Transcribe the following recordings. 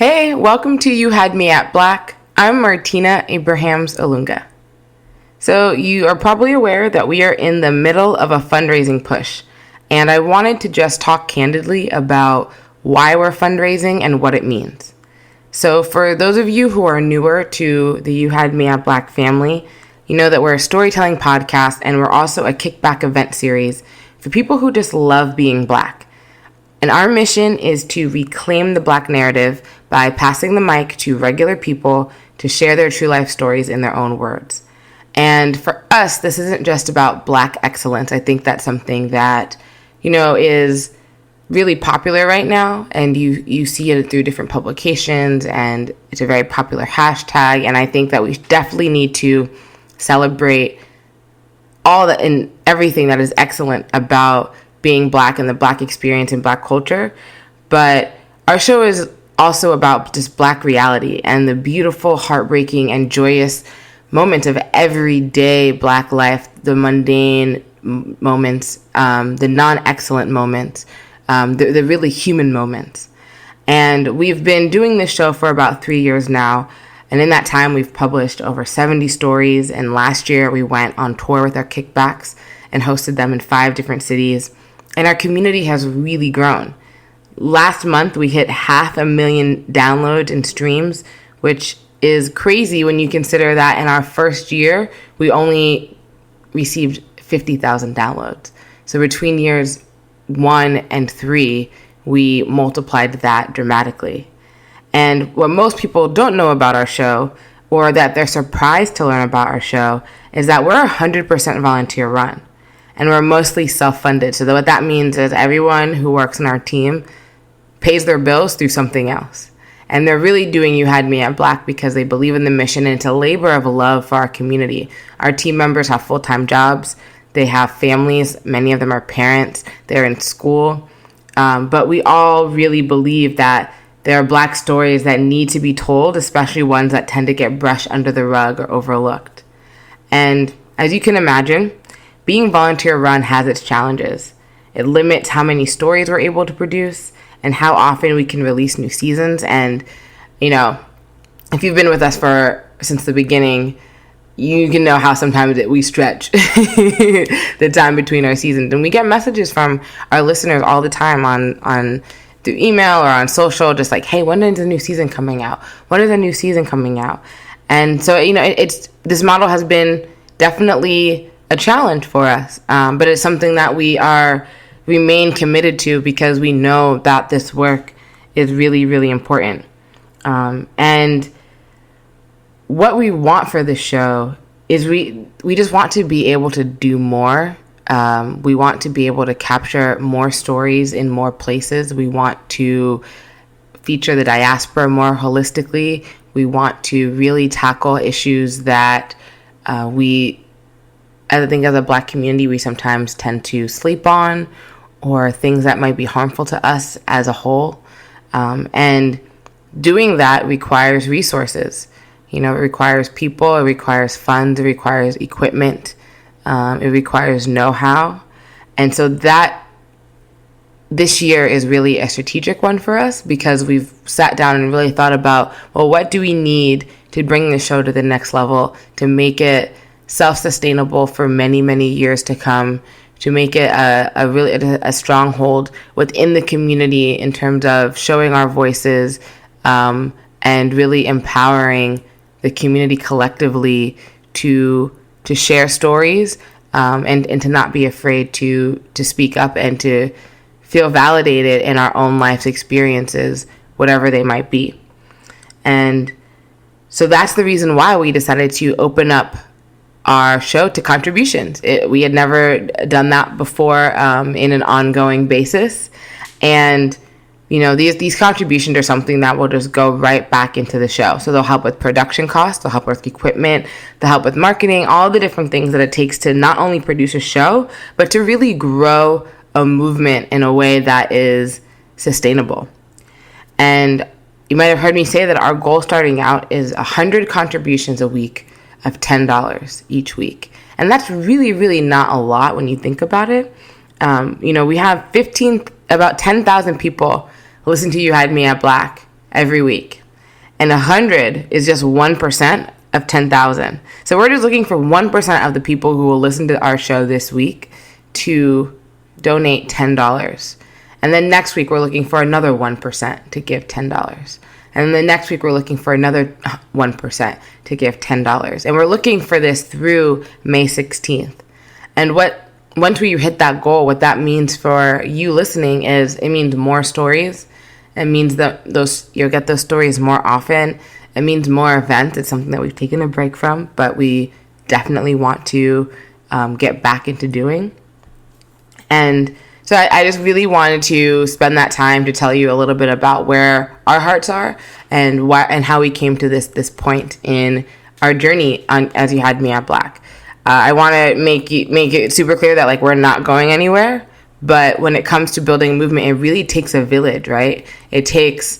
Hey, welcome to You Had Me at Black. I'm Martina Abrahams Olunga. So you are probably aware that we are in the middle of a fundraising push, and I wanted to just talk candidly about why we're fundraising and what it means. So for those of you who are newer to the You Had Me at Black family, you know that we're a storytelling podcast and we're also a kickback event series for people who just love being Black. And our mission is to reclaim the Black narrative by passing the mic to regular people to share their true life stories in their own words. And for us, this isn't just about Black excellence. I think that's something that, is really popular right now. And you see it through different publications, and it's a very popular hashtag. And I think that we definitely need to celebrate all that and everything that is excellent about being Black and the Black experience and Black culture. But our show is also about just Black reality and the beautiful, heartbreaking, and joyous moments of everyday Black life, the mundane moments, the non-excellent moments, the really human moments. And we've been doing this show for about 3 years now. And in that time, we've published over 70 stories. And last year, we went on tour with our kickbacks and hosted them in 5 different cities. And our community has really grown. Last month, we hit 500,000 downloads and streams, which is crazy when you consider that in our first year, we only received 50,000 downloads. So between years 1 and 3, we multiplied that dramatically. And what most people don't know about our show, or that they're surprised to learn about our show, is that we're 100% volunteer run. And we're mostly self-funded. So what that means is everyone who works on our team pays their bills through something else. And they're really doing You Had Me at Black because they believe in the mission, and it's a labor of love for our community. Our team members have full-time jobs. They have families. Many of them are parents. They're in school. But we all really believe that there are Black stories that need to be told, especially ones that tend to get brushed under the rug or overlooked. And as you can imagine, being volunteer run has its challenges. It limits how many stories we're able to produce and how often we can release new seasons. And, if you've been with us since the beginning, you can know how sometimes we stretch the time between our seasons. And we get messages from our listeners all the time on through email or on social, just like, hey, when is the new season coming out? When is the new season coming out? And so, it's this model has been definitely a challenge for us, but it's something that we remain committed to because we know that this work is really, really important. And what we want for this show is we just want to be able to do more. We want to be able to capture more stories in more places. We want to feature the diaspora more holistically. We want to really tackle issues that I think as a Black community, we sometimes tend to sleep on, or things that might be harmful to us as a whole. And doing that requires resources. It requires people, it requires funds, it requires equipment, it requires know-how. And so that this year is really a strategic one for us because we've sat down and really thought about, well, what do we need to bring the show to the next level, to make it self-sustainable for many, many years to come, to make it a really stronghold within the community in terms of showing our voices and really empowering the community collectively to share stories and to not be afraid to speak up and to feel validated in our own life's experiences, whatever they might be. And so that's the reason why we decided to open up our show to contributions. We had never done that before in an ongoing basis. And, these contributions are something that will just go right back into the show. So they'll help with production costs, they'll help with equipment, they'll help with marketing, all the different things that it takes to not only produce a show, but to really grow a movement in a way that is sustainable. And you might have heard me say that our goal starting out is 100 contributions a week of $10 each week. And that's really, really not a lot when you think about it. We have about 10,000 people listen to You Had Me at Black every week. And 100 is just 1% of 10,000. So we're just looking for 1% of the people who will listen to our show this week to donate $10. And then next week, we're looking for another 1% to give $10. And then next week, we're looking for another 1% to give $10. And we're looking for this through May 16th. And once we hit that goal, what that means for you listening is it means more stories. It means that you'll get those stories more often. It means more events. It's something that we've taken a break from, but we definitely want to get back into doing. And so I just really wanted to spend that time to tell you a little bit about where our hearts are and why and how we came to this point in our journey on As You Had Me at Black. I want to make it super clear that like we're not going anywhere. But when it comes to building a movement, it really takes a village, right? It takes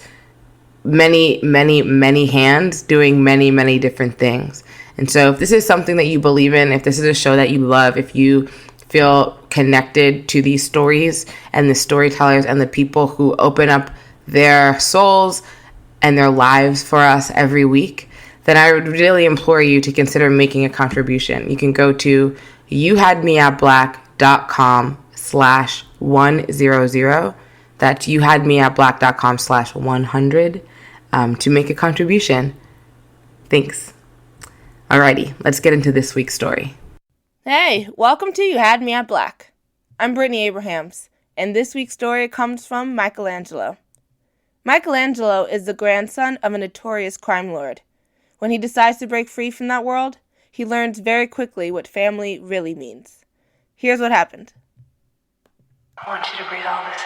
many, many, many hands doing many, many different things. And so if this is something that you believe in, if this is a show that you love, if you feel connected to these stories and the storytellers and the people who open up their souls and their lives for us every week, then I would really implore you to consider making a contribution. You can go to youhadmeatblack.com/100. That's youhadmeatblack.com/100 to make a contribution. Thanks. Alrighty, let's get into this week's story. Hey, welcome to You Had Me at Black. I'm Britney Abrahams, and this week's story comes from Michelangelo. Michelangelo is the grandson of a notorious crime lord. When he decides to break free from that world, he learns very quickly what family really means. Here's what happened. I want you to breathe all this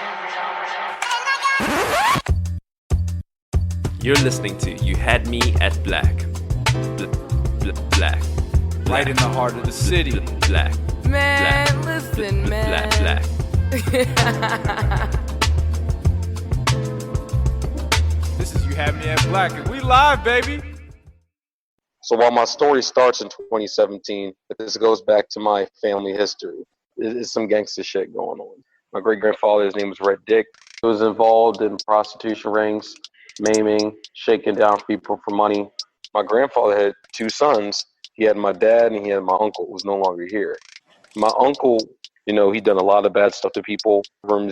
in. You're listening to You Had Me at Black. Black. Right in the heart of the city. Black. Man, Black. listen, man. Black. This is You Had Me at Black, and we live, baby. So while my story starts in 2017, this goes back to my family history. It's some gangster shit going on. My great-grandfather, his name was Red Dick. He was involved in prostitution rings, maiming, shaking down people for money. My grandfather had two sons. He had my dad and he had my uncle, who was no longer here. My uncle, he'd done a lot of bad stuff to people.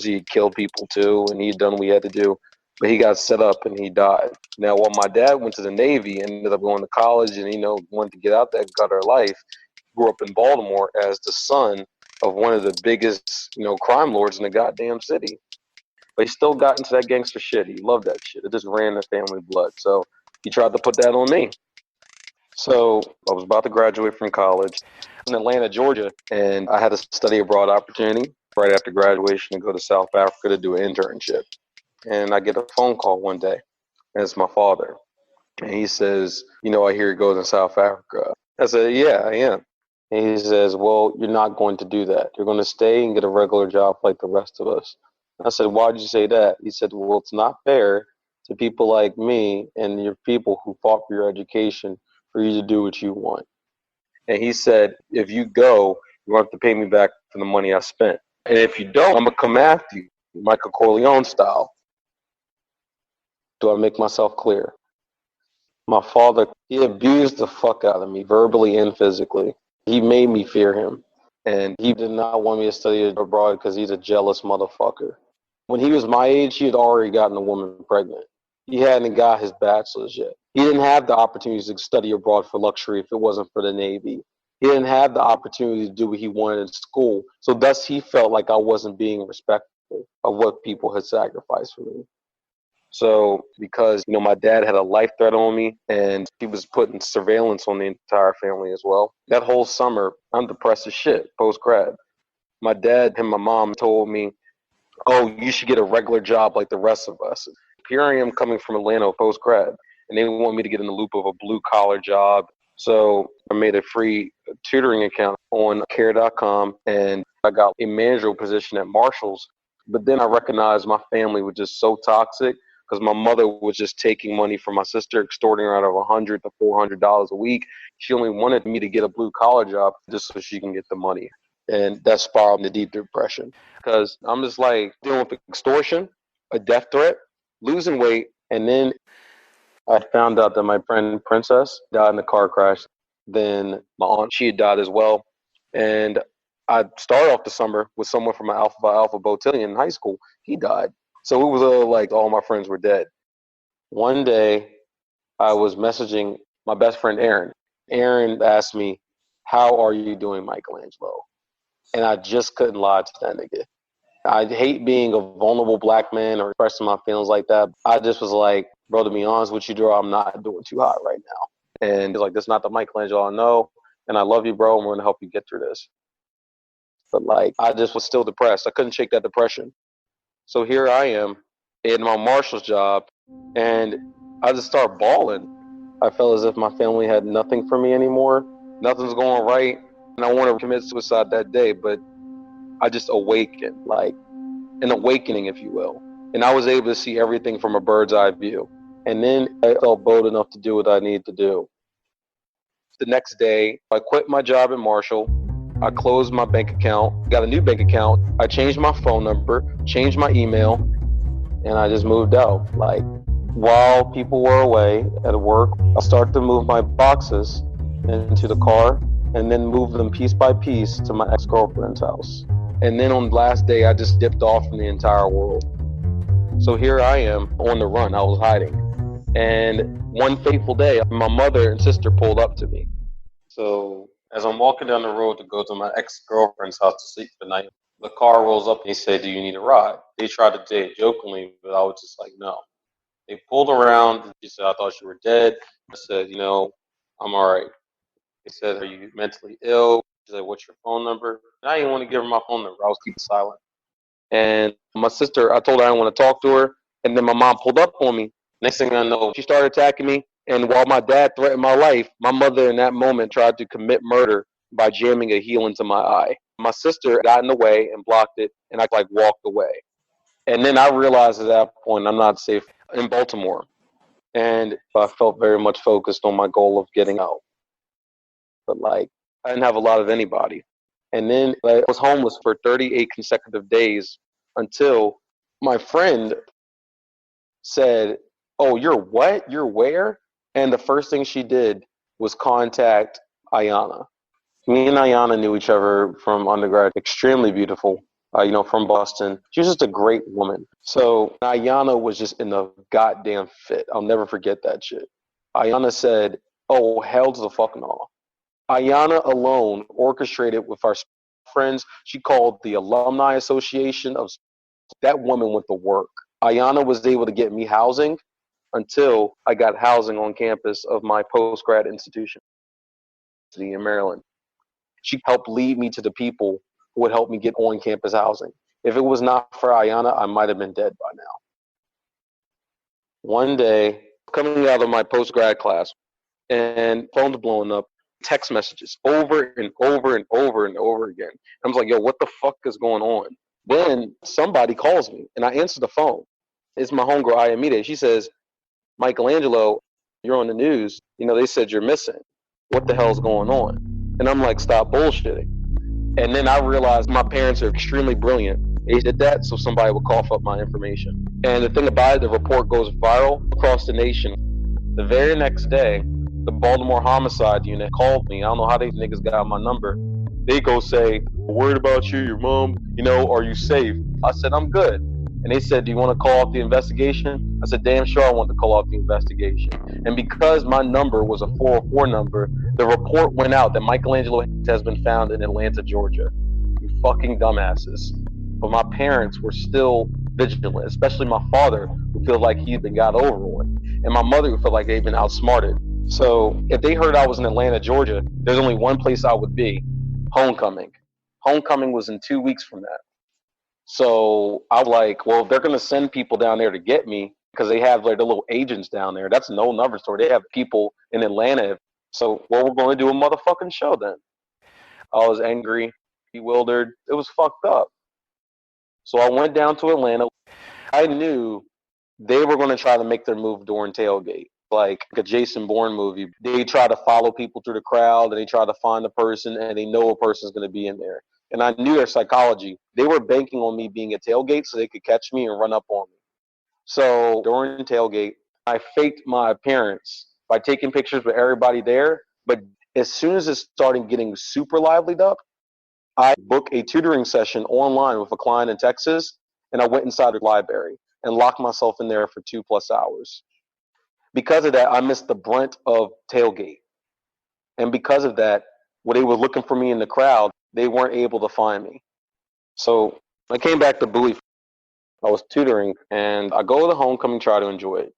He'd killed people too, and he'd done what he had to do. But he got set up and he died. Now, while my dad went to the Navy and ended up going to college and, wanted to get out that gutter life, grew up in Baltimore as the son of one of the biggest, crime lords in the goddamn city. But he still got into that gangster shit. He loved that shit. It just ran the family blood. So he tried to put that on me. So I was about to graduate from college in Atlanta, Georgia, and I had a study abroad opportunity right after graduation to go to South Africa to do an internship. And I get a phone call one day, and it's my father. And he says, I hear you go to South Africa. I said, yeah, I am. And he says, well, you're not going to do that. You're going to stay and get a regular job like the rest of us. I said, why did you say that? He said, well, it's not fair to people like me and your people who fought for your education for you to do what you want. And he said, if you go, you have to pay me back for the money I spent. And if you don't, I'm going to come after you, Michael Corleone style. Do I make myself clear? My father, he abused the fuck out of me, verbally and physically. He made me fear him. And he did not want me to study abroad because he's a jealous motherfucker. When he was my age, he had already gotten a woman pregnant. He hadn't got his bachelor's yet. He didn't have the opportunities to study abroad for luxury if it wasn't for the Navy. He didn't have the opportunity to do what he wanted in school. So thus he felt like I wasn't being respectful of what people had sacrificed for me. So because, my dad had a life threat on me and he was putting surveillance on the entire family as well. That whole summer, I'm depressed as shit, post-grad. My dad and my mom told me, oh, you should get a regular job like the rest of us. Here I am coming from Atlanta post-grad, and they want me to get in the loop of a blue-collar job. So I made a free tutoring account on care.com, and I got a managerial position at Marshall's. But then I recognized my family was just so toxic because my mother was just taking money from my sister, extorting her out of $100 to $400 a week. She only wanted me to get a blue-collar job just so she can get the money. And that spiraled into deep depression because I'm just like dealing with extortion, a death threat, losing weight, And then I found out that my friend Princess died in a car crash. Then my aunt, she had died as well. And I started off the summer with someone from my Alpha Phi Alpha Botillion in high school. He died. So it was like all my friends were dead. One day, I was messaging my best friend Aaron. Aaron asked me, "How are you doing, Michelangelo?" And I just couldn't lie to that nigga. I hate being a vulnerable black man or expressing my feelings like that. I just was like, bro, to be honest with you, bro, I'm not doing too hot right now. And he's like, "This is not the Michelangelo I know, and I love you, bro, and we're going to help you get through this." But like, I just was still depressed. I couldn't shake that depression. So here I am in my marshal's job, and I just started bawling. I felt as if my family had nothing for me anymore. Nothing's going right. And I wanted to commit suicide that day, but I just awakened, like an awakening, if you will. And I was able to see everything from a bird's eye view. And then I felt bold enough to do what I needed to do. The next day, I quit my job at Marshall. I closed my bank account, got a new bank account. I changed my phone number, changed my email, and I just moved out. Like, while people were away at work, I started to move my boxes into the car and then move them piece by piece to my ex-girlfriend's house. And then on the last day, I just dipped off from the entire world. So here I am on the run. I was hiding. And one fateful day, my mother and sister pulled up to me. So as I'm walking down the road to go to my ex-girlfriend's house to sleep for the night, the car rolls up and they say, "Do you need a ride?" They tried to say it jokingly, but I was just like, no. They pulled around. She said, "I thought you were dead." I said, "I'm all right." They said, "Are you mentally ill?" She said, "What's your phone number?" And I didn't want to give her my phone number. I was keeping silent. And my sister, I told her I didn't want to talk to her. And then my mom pulled up on me. Next thing I know, she started attacking me. And while my dad threatened my life, my mother in that moment tried to commit murder by jamming a heel into my eye. My sister got in the way and blocked it, and I walked away. And then I realized at that point I'm not safe in Baltimore. And I felt very much focused on my goal of getting out. But I didn't have a lot of anybody. And then I was homeless for 38 consecutive days until my friend said, "Oh, you're what? You're where?" And the first thing she did was contact Ayana. Me and Ayana knew each other from undergrad. Extremely beautiful, from Boston. She was just a great woman. So Ayana was just in the goddamn fit. I'll never forget that shit. Ayana said, "Oh, hell to the fuck no." Ayana alone orchestrated with our friends. She called the Alumni Association of. That woman went to work. Ayana was able to get me housing until I got housing on campus of my post-grad institution in Maryland. She helped lead me to the people who would help me get on campus housing. If it was not for Ayana, I might have been dead by now. One day, coming out of my post-grad class, and phone's blowing up, text messages over and over and over and over again. I was like, yo, what the fuck is going on? Then somebody calls me, and I answer the phone. It's my homegirl, Ayamide. She says, "Michelangelo, you're on the news. They said you're missing. What the hell's going on?" And I'm like, stop bullshitting. And then I realized my parents are extremely brilliant. They did that so somebody would cough up my information. And the thing about it, the report goes viral across the nation. The very next day, the Baltimore Homicide Unit called me. I don't know how these niggas got my number. They go say, "Worried about you, your mom, are you safe?" I said, "I'm good." And they said, "Do you want to call off the investigation?" I said, "Damn sure I want to call off the investigation." And because my number was a 404 number, the report went out that Michelangelo has been found in Atlanta, Georgia. You fucking dumbasses. But my parents were still vigilant, especially my father, who felt like he'd been got over on, and my mother, who felt like they'd been outsmarted. So if they heard I was in Atlanta, Georgia, there's only one place I would be: homecoming. Homecoming was in 2 weeks from that. So I was like, well, if they're going to send people down there to get me, because they have their little agents down there, that's no number story. They have people in Atlanta. So, well, we're going to do a motherfucking show then. I was angry, bewildered. It was fucked up. So I went down to Atlanta. I knew they were going to try to make their move during tailgate, like a Jason Bourne movie. They try to follow people through the crowd, and they try to find a person, and they know a person's going to be in there. And I knew their psychology. They were banking on me being a tailgate so they could catch me and run up on me. So during tailgate, I faked my appearance by taking pictures with everybody there. But as soon as it started getting super livelied up, I booked a tutoring session online with a client in Texas, and I went inside the library and locked myself in there for 2+ hours. Because of that, I missed the brunt of tailgate. And because of that, when they were looking for me in the crowd, they weren't able to find me. So I came back to Bowie. I was tutoring, and I go to the homecoming, try to enjoy it.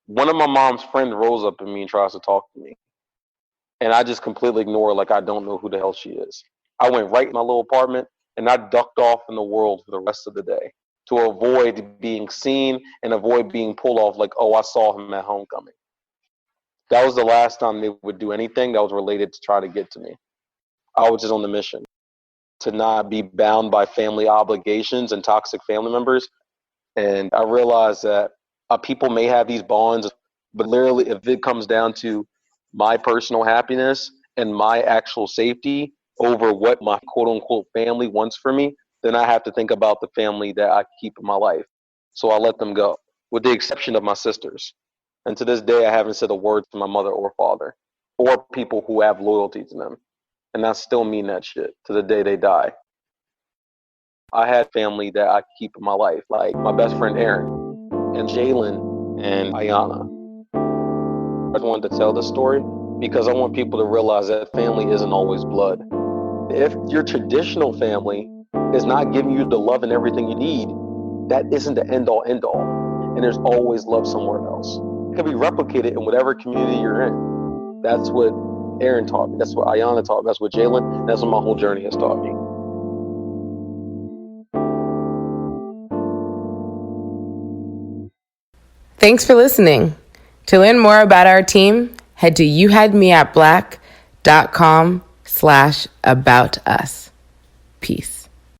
One of my mom's friends rolls up to me and tries to talk to me. And I just completely ignore her like I don't know who the hell she is. I went right in my little apartment, and I ducked off in the world for the rest of the day to avoid being seen and avoid being pulled off like, oh, I saw him at homecoming. That was the last time they would do anything that was related to try to get to me. I was just on the mission to not be bound by family obligations and toxic family members. And I realized that people may have these bonds, but literally if it comes down to my personal happiness and my actual safety over what my quote unquote family wants for me, then I have to think about the family that I keep in my life. So I let them go, with the exception of my sisters. And to this day, I haven't said a word to my mother or father or people who have loyalty to them. And I still mean that shit to the day they die. I had family that I keep in my life, like my best friend Aaron and Jalen and Ayana. I just wanted to tell this story because I want people to realize that family isn't always blood. If your traditional family is not giving you the love and everything you need, that isn't the end-all, end-all. And there's always love somewhere else. It can be replicated in whatever community you're in. That's what Aaron taught me. That's what Ayana taught me. That's what Jalen, that's what my whole journey has taught me. Thanks for listening. To learn more about our team, head to youhadmeatblack.com/about us. Peace.